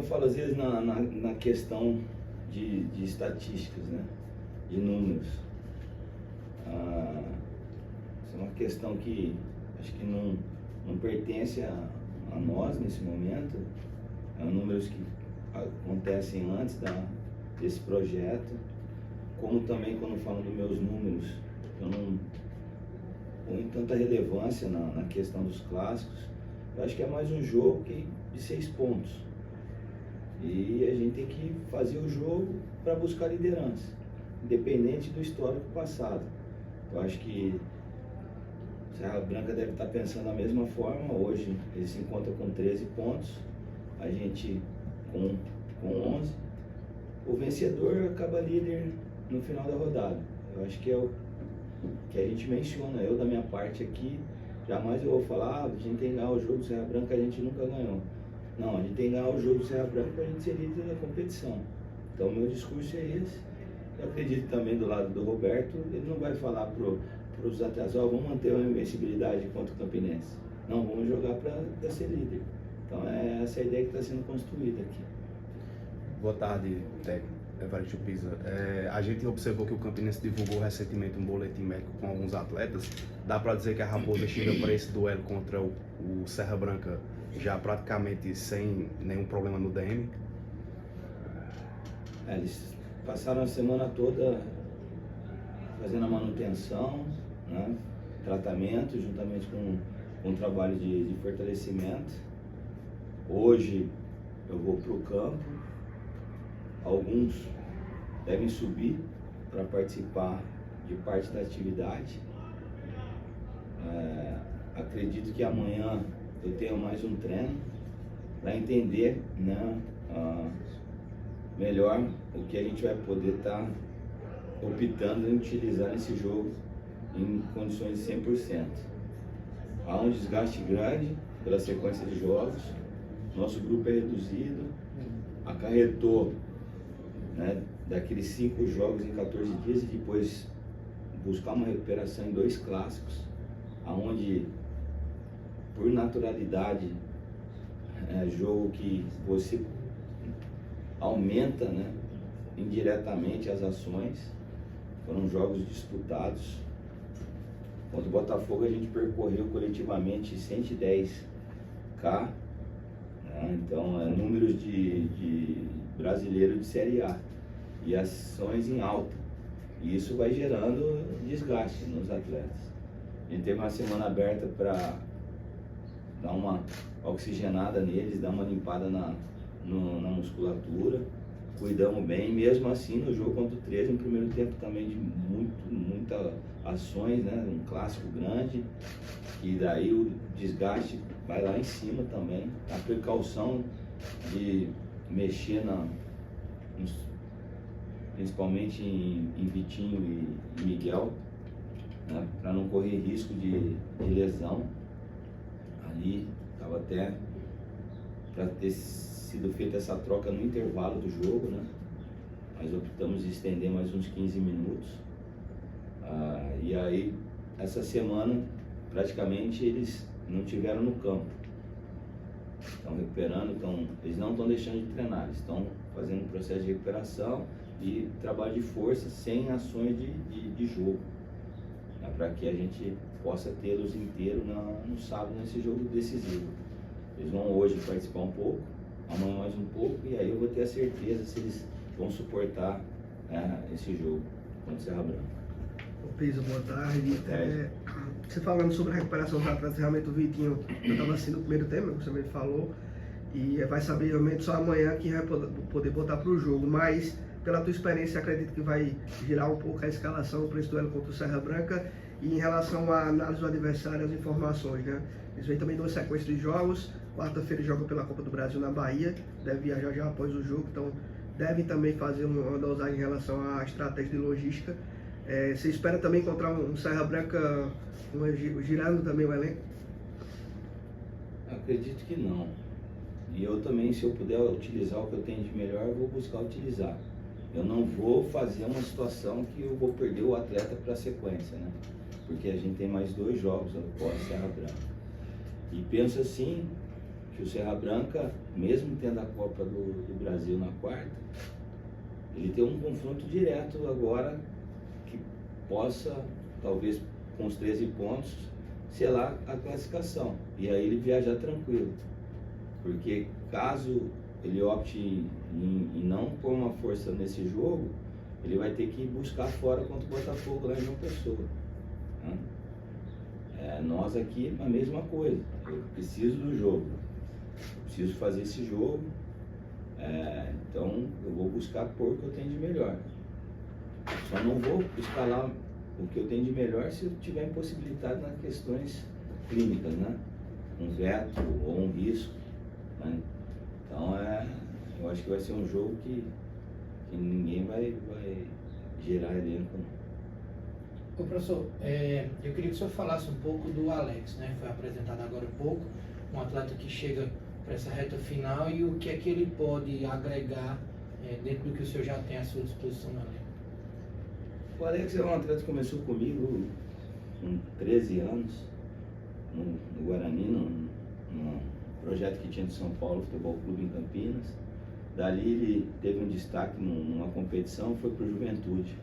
eu falo às vezes na questão de estatísticas, né? De números. Isso é uma questão que acho que não pertence a nós nesse momento. É números que acontecem antes desse projeto, como também quando falo dos meus números, eu não ponho tanta relevância na questão dos clássicos. Eu acho que é mais um jogo de 6 pontos. E a gente tem que fazer o jogo para buscar liderança, independente do histórico passado. Eu acho que Serra Branca deve estar pensando da mesma forma. Hoje ele se encontra com 13 pontos, a gente com 11. O vencedor acaba líder no final da rodada. Eu acho que é o que a gente menciona. Eu, da minha parte aqui, jamais eu vou falar, a gente tem que ganhar o jogo do Serra Branca, a gente nunca ganhou. Não, a gente tem que ganhar o jogo do Serra Branca para a gente ser líder da competição. Então, meu discurso é esse. Eu acredito também do lado do Roberto, ele não vai falar para os atletas, vamos manter a invencibilidade contra o Campinense. Não, vamos jogar para ser líder. Então, é essa a ideia que está sendo construída aqui. Boa tarde, técnico Evaristo Pisa. A gente observou que o Campinense divulgou recentemente um boletim médico com alguns atletas. Dá para dizer que a Raposa chega para esse duelo contra o Serra Branca já praticamente sem nenhum problema no DM? Eles passaram a semana toda fazendo a manutenção, né? Tratamento, juntamente com um trabalho de fortalecimento. Hoje eu vou para o campo, alguns devem subir para participar de parte da atividade. Acredito que amanhã eu tenho mais um treino para entender, né, melhor o que a gente vai poder estar optando em utilizar nesse jogo em condições de 100%. Há um desgaste grande pela sequência de jogos, nosso grupo é reduzido, acarretou, né, daqueles 5 jogos em 14 dias e depois buscar uma recuperação em 2 clássicos, aonde por naturalidade é jogo que você aumenta, né, indiretamente as ações. Foram jogos disputados. Contra o Botafogo a gente percorreu coletivamente 110 km, né? Então números de brasileiro de Série A e ações em alta. E isso vai gerando desgaste nos atletas. A gente teve uma semana aberta para dar uma oxigenada neles, dar uma limpada na musculatura. Cuidamos bem, mesmo assim no jogo contra o 13, no primeiro tempo também de muitas ações, né? Um clássico grande, e daí o desgaste vai lá em cima também. A precaução de mexer principalmente em Vitinho e Miguel, né? Para não correr risco de lesão. Ali estava até para ter sido feita essa troca no intervalo do jogo, né? Mas optamos em estender mais uns 15 minutos. E aí, essa semana, praticamente eles não tiveram no campo. Estão recuperando, eles não estão deixando de treinar, eles estão fazendo um processo de recuperação e trabalho de força sem ações de jogo, né? Para que a gente possa tê-los inteiros no sábado, nesse jogo decisivo. Eles vão hoje participar um pouco, amanhã mais um pouco, e aí eu vou ter a certeza se eles vão suportar esse jogo contra o Serra Branca. Pisa, boa tarde. Você falando sobre a recuperação dos atletas, realmente o Vitinho estava assim no primeiro tempo, você também falou, e vai saber realmente só amanhã que vai poder botar para o jogo, mas pela tua experiência acredito que vai girar um pouco a escalação para esse duelo contra o Serra Branca. E em relação à análise do adversário, as informações, né? Eles vêm também de uma sequência de jogos. Quarta-feira joga pela Copa do Brasil na Bahia, deve viajar já após o jogo, então devem também fazer uma dosagem em relação à estratégia de logística. Você espera também encontrar um Serra Branca girando também o elenco? Acredito que não. E eu também, se eu puder utilizar o que eu tenho de melhor, eu vou buscar utilizar. Eu não vou fazer uma situação que eu vou perder o atleta para a sequência, né? Porque a gente tem mais 2 jogos após Serra Branca. E penso assim, que o Serra Branca, mesmo tendo a Copa do Brasil na quarta, ele tem um confronto direto agora que possa, talvez com os 13 pontos, selar a classificação. E aí ele viajar tranquilo. Porque caso ele opte em não pôr uma força nesse jogo, ele vai ter que buscar fora contra o Botafogo lá em João Pessoa. Né? Nós aqui, a mesma coisa. Eu preciso do jogo. Eu preciso fazer esse jogo. Então eu vou buscar pôr o que eu tenho de melhor. Só não vou escalar o que eu tenho de melhor se eu tiver impossibilitado nas questões clínicas, né? Um veto ou um risco. Né? Então eu acho que vai ser um jogo que ninguém vai gerar elenco. Ô professor, eu queria que o senhor falasse um pouco do Alex, né? Foi apresentado agora há pouco, um atleta que chega para essa reta final e o que é que ele pode agregar dentro do que o senhor já tem à sua disposição no elenco. O Alex é um atleta que começou comigo com 13 anos no Guarani, num projeto que tinha de São Paulo, Futebol Clube em Campinas. Dali ele teve um destaque numa competição, foi para o Juventude.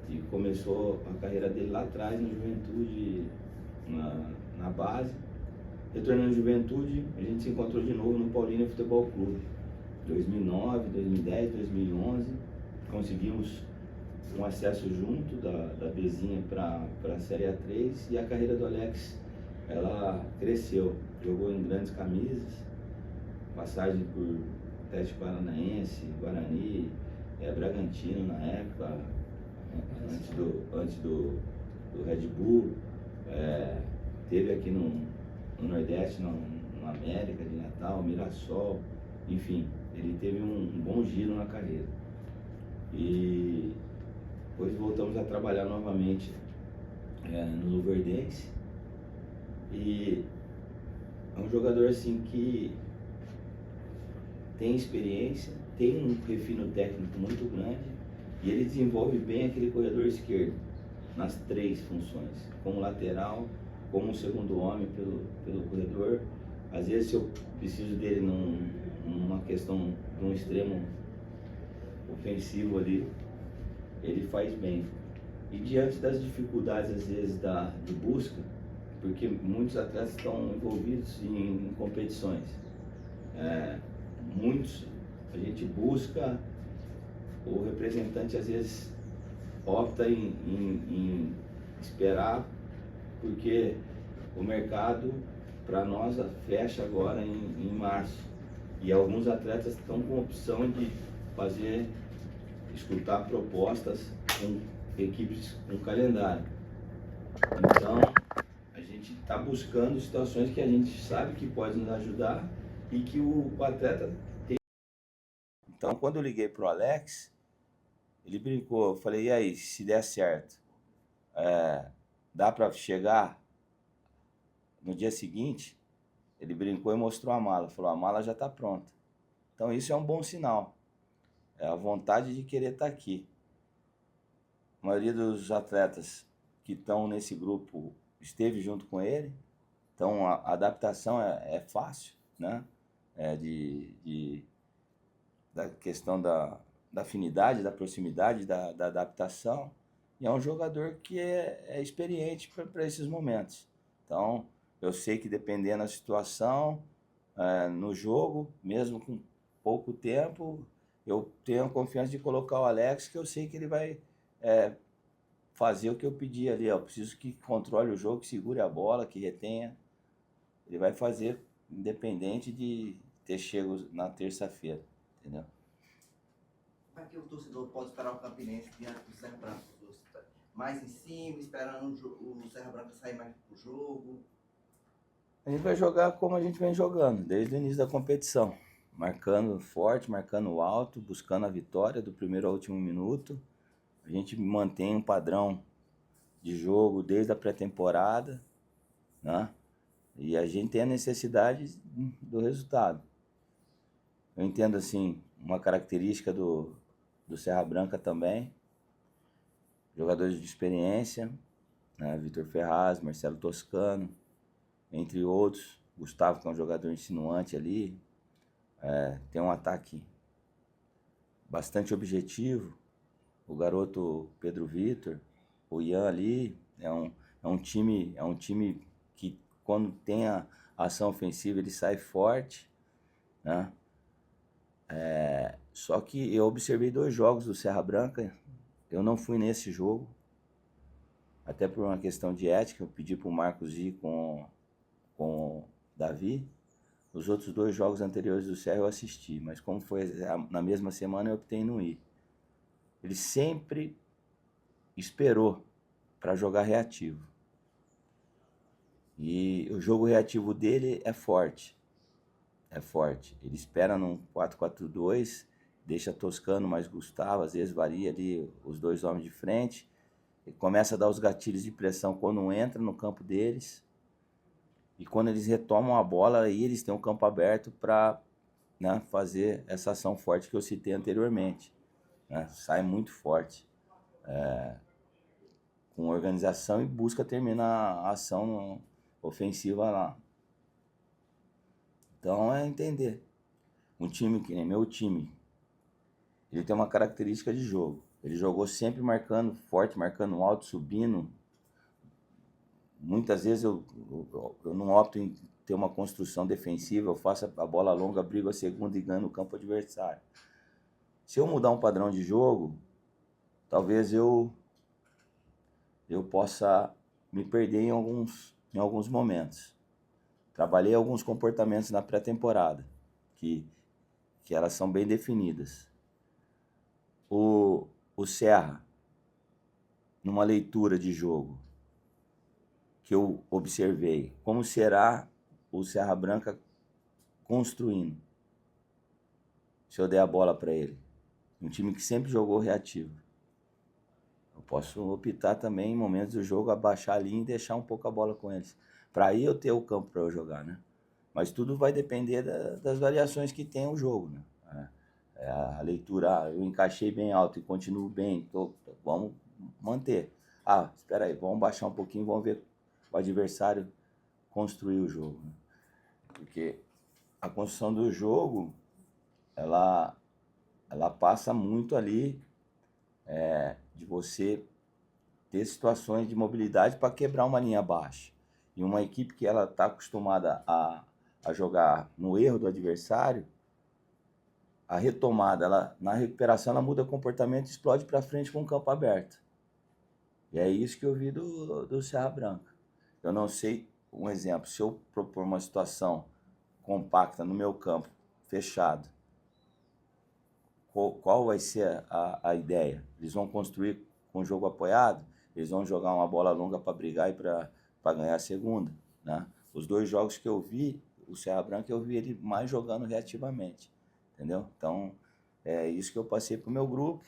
E começou a carreira dele lá atrás, no Juventude, na base. Retornando à Juventude, a gente se encontrou de novo no Paulínia Futebol Clube. 2009, 2010, 2011, conseguimos um acesso junto da Bezinha para a Série A3 e a carreira do Alex, ela cresceu. Jogou em grandes camisas, passagem por Atlético Paranaense, Guarani, Bragantino na época, antes do Red Bull, teve aqui no Nordeste, no América de Natal, Mirassol, enfim, ele teve um bom giro na carreira. E depois voltamos a trabalhar novamente no Luverdense. E é um jogador assim que tem experiência, tem um refino técnico muito grande e ele desenvolve bem aquele corredor esquerdo nas 3 funções, como lateral, como um segundo homem pelo corredor. Às vezes, se eu preciso dele numa questão de um extremo ofensivo ali, ele faz bem. E diante das dificuldades, às vezes, de busca, porque muitos atletas estão envolvidos em competições, muitos a gente busca, o representante às vezes opta em esperar, porque o mercado para nós fecha agora em março e alguns atletas estão com a opção de escutar propostas com equipes com calendário. Então a gente está buscando situações que a gente sabe que pode nos ajudar e que o atleta tem. Então quando eu liguei para o Alex, ele brincou, eu falei, e aí, se der certo, dá para chegar? No dia seguinte, ele brincou e mostrou a mala, falou, a mala já está pronta. Então isso é um bom sinal, é a vontade de querer estar aqui. A maioria dos atletas que estão nesse grupo esteve junto com ele, então a adaptação é fácil, né? Da questão da afinidade, da proximidade, da adaptação, e é um jogador que é experiente para esses momentos. Então, eu sei que dependendo da situação, no jogo, mesmo com pouco tempo, eu tenho a confiança de colocar o Alex, que eu sei que ele vai fazer o que eu pedi ali. Eu preciso que controle o jogo, que segure a bola, que retenha. Ele vai fazer independente de ter chego na terça-feira, entendeu? Para que o torcedor pode esperar o Campinense diante do Serra Branca? Mais em cima, esperando o Serra Branca sair mais pro jogo? A gente vai jogar como a gente vem jogando, desde o início da competição. Marcando forte, marcando alto, buscando a vitória do primeiro ao último minuto. A gente mantém um padrão de jogo desde a pré-temporada, né? E a gente tem a necessidade do resultado. Eu entendo assim, uma característica do Serra Branca também, jogadores de experiência, né? Vitor Ferraz, Marcelo Toscano, entre outros, Gustavo, que é um jogador insinuante ali, tem um ataque bastante objetivo. O garoto Pedro Vitor, o Ian ali, é um time que quando tem a ação ofensiva ele sai forte, né? Só que eu observei 2 jogos do Serra Branca, eu não fui nesse jogo, até por uma questão de ética, eu pedi para o Marcos ir com o Davi. Os outros 2 jogos anteriores do Serra eu assisti, mas como foi na mesma semana eu optei em não ir. Ele sempre esperou para jogar reativo. E o jogo reativo dele é forte. É forte. Ele espera num 4-4-2, deixa Toscano mais Gustavo, às vezes varia ali os 2 homens de frente. Ele começa a dar os gatilhos de pressão quando entra no campo deles. E quando eles retomam a bola, aí eles têm o campo aberto para, né, fazer essa ação forte que eu citei anteriormente. Né? Sai muito forte. Com organização e busca terminar a ação ofensiva lá. Então é entender. Um time que nem meu time, ele tem uma característica de jogo. Ele jogou sempre marcando forte, marcando alto, subindo. Muitas vezes eu não opto em ter uma construção defensiva, eu faço a bola longa, brigo a segunda e ganho no campo adversário. Se eu mudar um padrão de jogo, talvez eu possa me perder em alguns momentos. Trabalhei alguns comportamentos na pré-temporada, que elas são bem definidas. O Serra, numa leitura de jogo, que eu observei, como será o Serra Branca construindo, se eu der a bola para ele. Um time que sempre jogou reativo. Eu posso optar também, em momentos do jogo, abaixar a linha e deixar um pouco a bola com eles. Para aí eu ter o campo para eu jogar, né? Mas tudo vai depender das variações que tem o jogo, né? A leitura, eu encaixei bem alto e continuo bem, vamos manter. Espera aí, vamos baixar um pouquinho, vamos ver o adversário construir o jogo, né? Porque a construção do jogo, ela passa muito ali de você ter situações de mobilidade para quebrar uma linha baixa. E uma equipe que ela está acostumada a jogar no erro do adversário, a retomada, na recuperação, ela muda o comportamento e explode para frente com o campo aberto. E é isso que eu vi do Serra Branca. Eu não sei, um exemplo, se eu propor uma situação compacta no meu campo, fechado, qual vai ser a ideia? Eles vão construir com o jogo apoiado? Eles vão jogar uma bola longa para brigar e para ganhar a segunda, né? Os 2 jogos que eu vi, o Serra Branca, eu vi ele mais jogando reativamente, entendeu? Então, é isso que eu passei para o meu grupo,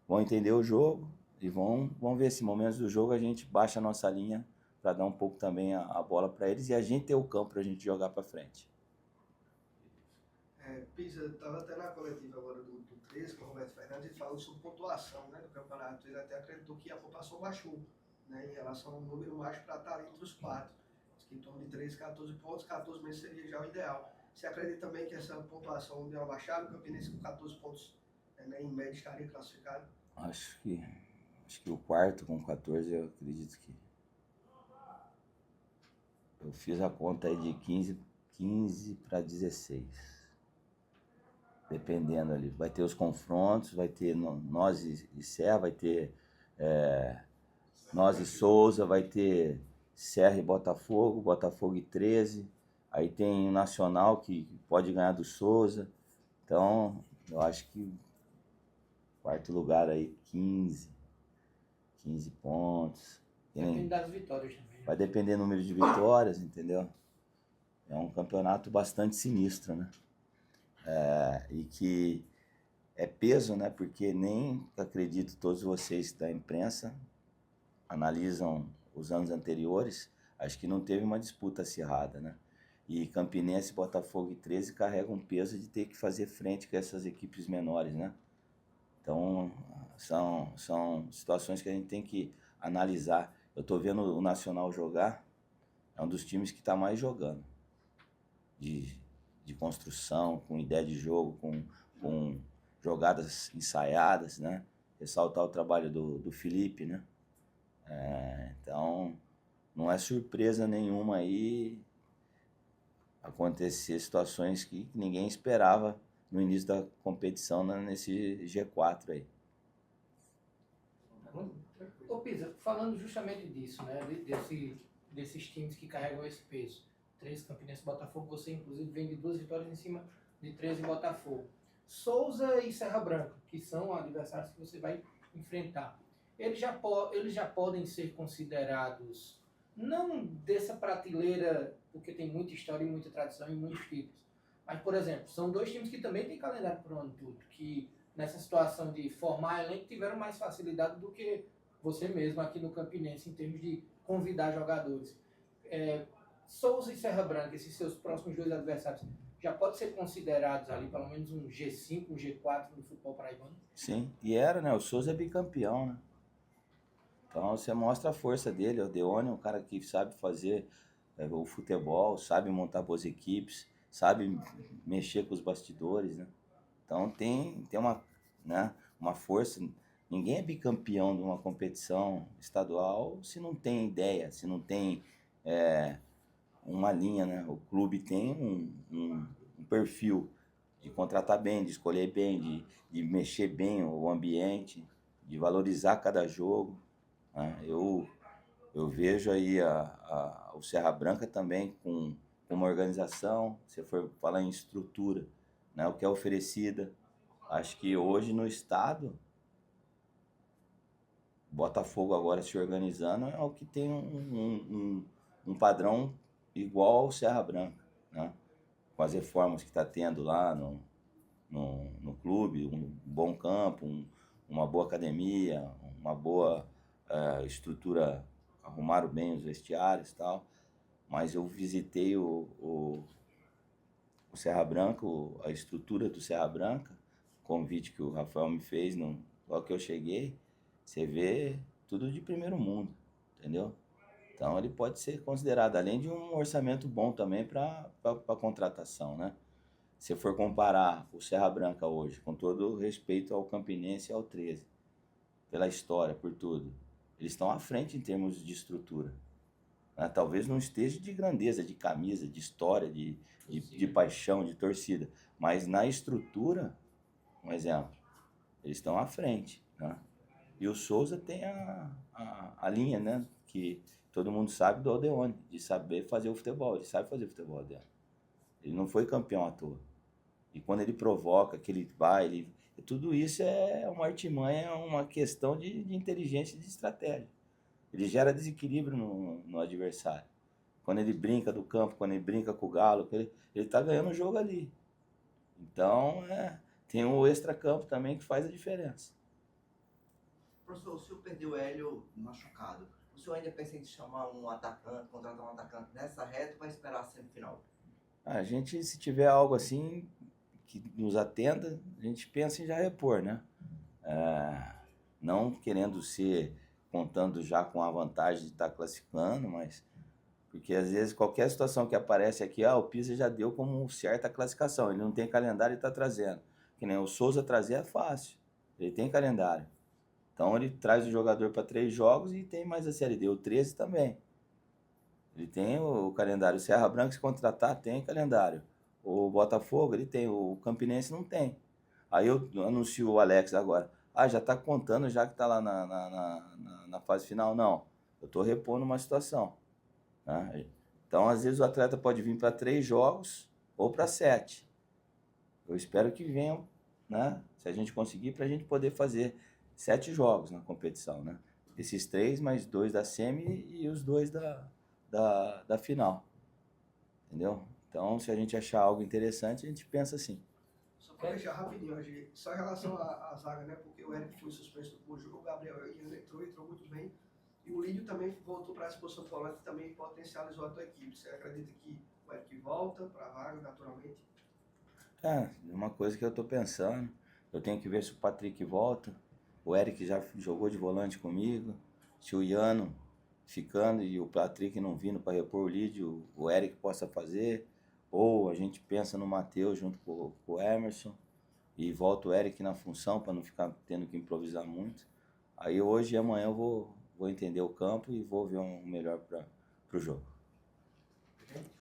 vão entender o jogo e vão ver se em momentos do jogo a gente baixa a nossa linha para dar um pouco também a bola para eles e a gente ter o campo para a gente jogar para frente. Pisa, estava até na coletiva agora do 13 com o Roberto Fernandes, ele falando sobre pontuação, né, do campeonato. Ele até acreditou que a pontuação baixou, né, em relação ao número baixo para estar entre os 4. Que em torno de 13, 14 pontos, 14 meses seria já o ideal. Você acredita também que essa pontuação deu uma baixada? O Campinense com 14 pontos, né, em média estaria classificado? Acho que o quarto com 14, eu acredito que... Eu fiz a conta aí de 15 para 16. Dependendo ali. Vai ter os confrontos, vai ter nós e Serra, vai ter nós e Souza, vai ter Serra e Botafogo e 13. Aí tem o Nacional que pode ganhar do Souza. Então, eu acho que quarto lugar aí, 15 pontos. Depende das vitórias também. Vai depender do número de vitórias, entendeu? É um campeonato bastante sinistro, né? E que é peso, né? Porque nem acredito todos vocês da imprensa analisam os anos anteriores, acho que não teve uma disputa acirrada, né? E Campinense, Botafogo e 13 carregam um peso de ter que fazer frente com essas equipes menores, né? Então, são situações que a gente tem que analisar. Eu tô vendo o Nacional jogar, é um dos times que está mais jogando. de construção, com ideia de jogo, com jogadas ensaiadas, né? Ressaltar o trabalho do Felipe, né? Então, não é surpresa nenhuma aí acontecer situações que ninguém esperava no início da competição, né, nesse G4 aí. Ô Pisa, falando justamente disso, né, desses times que carregam esse peso, 13 Campinense e Botafogo, você inclusive vem de 2 vitórias em cima de 13 Botafogo. Souza e Serra Branca, que são adversários que você vai enfrentar, eles já podem ser considerados, não dessa prateleira, porque tem muita história e muita tradição e muitos títulos, mas, por exemplo, são 2 times que também têm calendário para o ano todo, que nessa situação de formar elenco tiveram mais facilidade do que você mesmo aqui no Campinense, em termos de convidar jogadores. Souza e Serra Branca, esses seus próximos 2 adversários, já pode ser considerados ali pelo menos um G5, um G4 no futebol paraibano? Sim, e era, né? O Souza é bicampeão, né? Então você mostra a força dele. O Deone é um cara que sabe fazer o futebol, sabe montar boas equipes, sabe mexer com os bastidores, né? Então tem uma força. Ninguém é bicampeão de uma competição estadual se não tem ideia, se não tem uma linha, né? O clube tem um perfil de contratar bem, de escolher bem, de mexer bem o ambiente, de valorizar cada jogo, né? Eu vejo aí o Serra Branca também com uma organização, se for falar em estrutura, né? O que é oferecida. Acho que hoje no estado, Botafogo agora se organizando é o que tem um padrão igual ao Serra Branca, né? Com as reformas que está tendo lá no clube, um bom campo, uma boa academia, uma boa estrutura, arrumaram bem os vestiários e tal. Mas eu visitei o Serra Branca, a estrutura do Serra Branca, convite que o Rafael me fez, logo que eu cheguei, você vê tudo de primeiro mundo, entendeu? Então ele pode ser considerado, além de um orçamento bom também para contratação, né? Se for comparar o Serra Branca hoje, com todo respeito ao Campinense e ao 13, pela história, por tudo, eles estão à frente em termos de estrutura, né? Talvez não esteja de grandeza, de camisa, de história, de paixão, de torcida, mas na estrutura, um exemplo, eles estão à frente, né? E o Souza tem a linha, né, que todo mundo sabe do Aldeone, de saber fazer o futebol. Ele sabe fazer o futebol dele. Ele não foi campeão à toa. E quando ele provoca, que ele vai, tudo isso é uma artimanha, é uma questão de inteligência e de estratégia. Ele gera desequilíbrio no adversário. Quando ele brinca do campo, quando ele brinca com o Galo, ele está ganhando o jogo ali. Então, tem o extracampo também que faz a diferença. Professor, o senhor perdeu o Hélio machucado. O senhor ainda pensa em chamar um atacante, contratar um atacante nessa reta ou vai esperar a semifinal? A gente, se tiver algo assim que nos atenda, a gente pensa em já repor, né? Não querendo contando já com a vantagem de estar classificando, mas porque às vezes qualquer situação que aparece aqui, o Pisa já deu como certa classificação, ele não tem calendário e está trazendo. Que nem o Souza trazer é fácil, ele tem calendário. Então ele traz o jogador para 3 jogos e tem mais a Série D, o 13 também. Ele tem o calendário. O Serra Branca, se contratar, tem calendário. O Botafogo, ele tem. O Campinense não tem. Aí eu anuncio o Alex agora. Já está contando já que está lá na fase final? Não. Eu estou repondo uma situação, né? Então, às vezes, o atleta pode vir para 3 jogos ou para 7. Eu espero que venham, né? Se a gente conseguir, para a gente poder fazer 7 jogos na competição, né? Esses 3 mais 2 da semi e os 2 da final, entendeu? Então, se a gente achar algo interessante, a gente pensa assim. Só para deixar rapidinho, Agi, só em relação à zaga, né? Porque o Eric foi suspenso do jogo, o Gabriel entrou muito bem, e o Lídio também voltou para a disposição do volante e também potencializou a tua equipe. Você acredita que o Eric volta para a vaga naturalmente? É uma coisa que eu estou pensando. Eu tenho que ver se o Patrick volta. O Eric já jogou de volante comigo. Se o Iano ficando e o Patrick não vindo para repor o Lídio, o Eric possa fazer. ou a gente pensa no Matheus junto com o Emerson e volta o Eric na função para não ficar tendo que improvisar muito. Aí hoje e amanhã eu vou entender o campo e vou ver um melhor para o jogo.